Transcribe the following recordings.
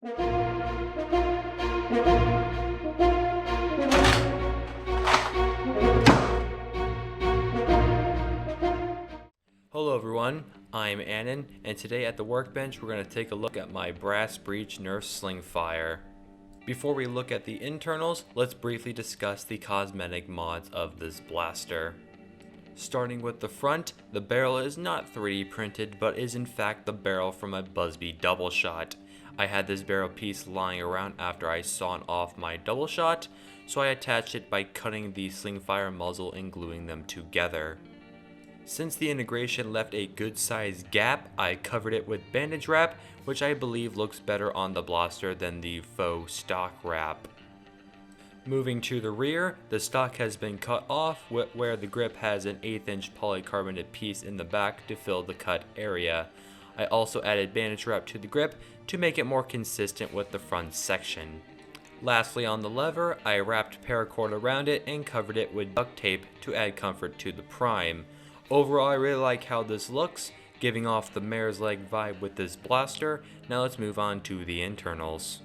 Hello everyone, I'm Annan, and today at the workbench we're going to take a look at my brass breech Nerf Slingfire. Before we look at the internals, let's briefly discuss the cosmetic mods of this blaster. Starting with the front, the barrel is not 3D printed, but is in fact the barrel from a Busby double shot. I had this barrel piece lying around after I sawed off my double shot, so I attached it by cutting the Slingfire muzzle and gluing them together. Since the integration left a good sized gap, I covered it with bandage wrap, which I believe looks better on the blaster than the faux stock wrap. Moving to the rear, the stock has been cut off where the grip has an 1/8 inch polycarbonate piece in the back to fill the cut area. I also added bandage wrap to the grip to make it more consistent with the front section. Lastly, on the lever, I wrapped paracord around it and covered it with duct tape to add comfort to the prime. Overall, I really like how this looks, giving off the mare's leg vibe with this blaster. Now let's move on to the internals.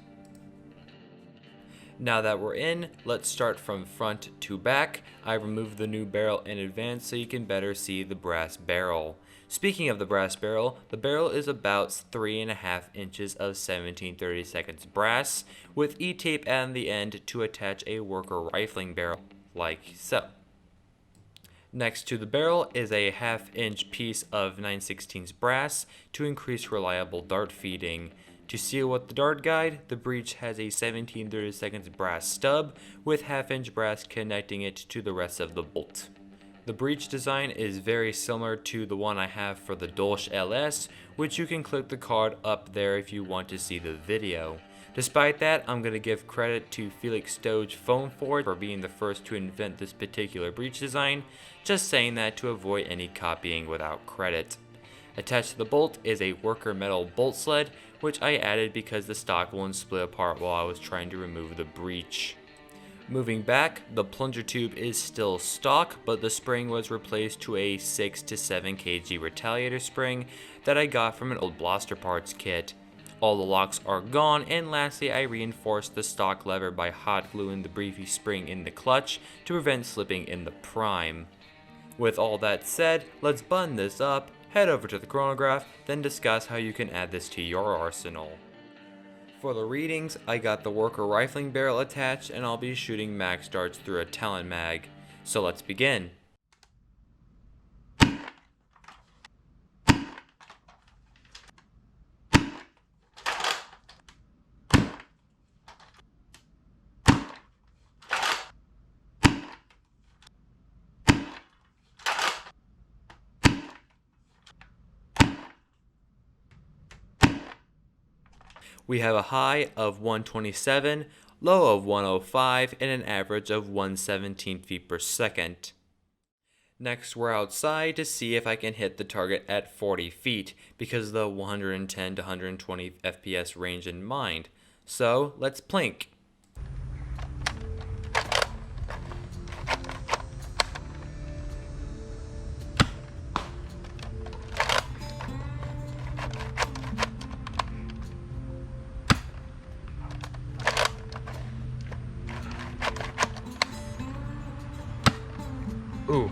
Now that we're in, let's start from front to back. I removed the new barrel in advance so you can better see the brass barrel. Speaking of the brass barrel, the barrel is about 3.5 inches of 17/32 brass, with E-tape at the end to attach a worker rifling barrel, like so. Next to the barrel is a 1/2 inch piece of 9/16 brass to increase reliable dart feeding. To seal with the dart guide, the breech has a 17/32 brass stub with 1/2 inch brass connecting it to the rest of the bolt. The breech design is very similar to the one I have for the Dolch LS, which you can click the card up there if you want to see the video. Despite that, I'm going to give credit to Felix Stoge Foam Forge for being the first to invent this particular breech design, just saying that to avoid any copying without credit. Attached to the bolt is a worker metal bolt sled, which I added because the stock won't split apart while I was trying to remove the breech. Moving back, the plunger tube is still stock, but the spring was replaced to a 6 to 7 kg retaliator spring that I got from an old blaster parts kit. All the locks are gone, and lastly I reinforced the stock lever by hot gluing the briefy spring in the clutch to prevent slipping in the prime. With all that said, let's button this up, head over to the chronograph, then discuss how you can add this to your arsenal. For the readings, I got the worker rifling barrel attached and I'll be shooting max darts through a Talon mag. So let's begin. We have a high of 127, low of 105, and an average of 117 feet per second. Next, we're outside to see if I can hit the target at 40 feet, because of the 110 to 120 FPS range in mind. So, let's plink. Ooh.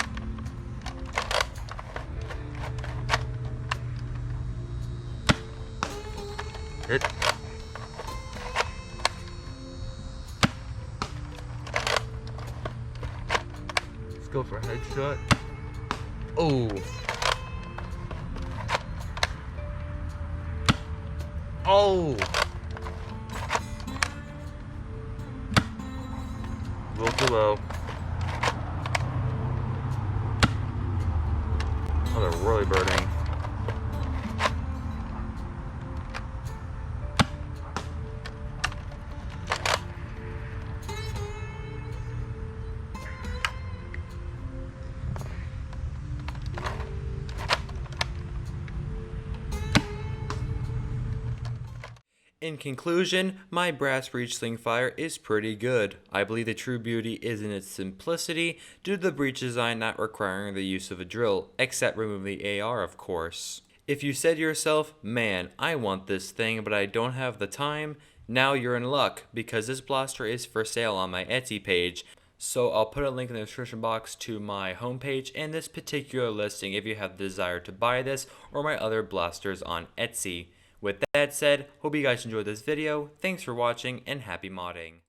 Hit. Let's go for a headshot. Oh. Oh. A little too low. Oh, they're really burning. In conclusion, my brass breech Slingfire is pretty good. I believe the true beauty is in its simplicity due to the breech design not requiring the use of a drill, except removing the AR of course. If you said to yourself, man, I want this thing but I don't have the time, now you're in luck because this blaster is for sale on my Etsy page. So I'll put a link in the description box to my homepage and this particular listing if you have the desire to buy this or my other blasters on Etsy. With that said, hope you guys enjoyed this video, thanks for watching and happy modding.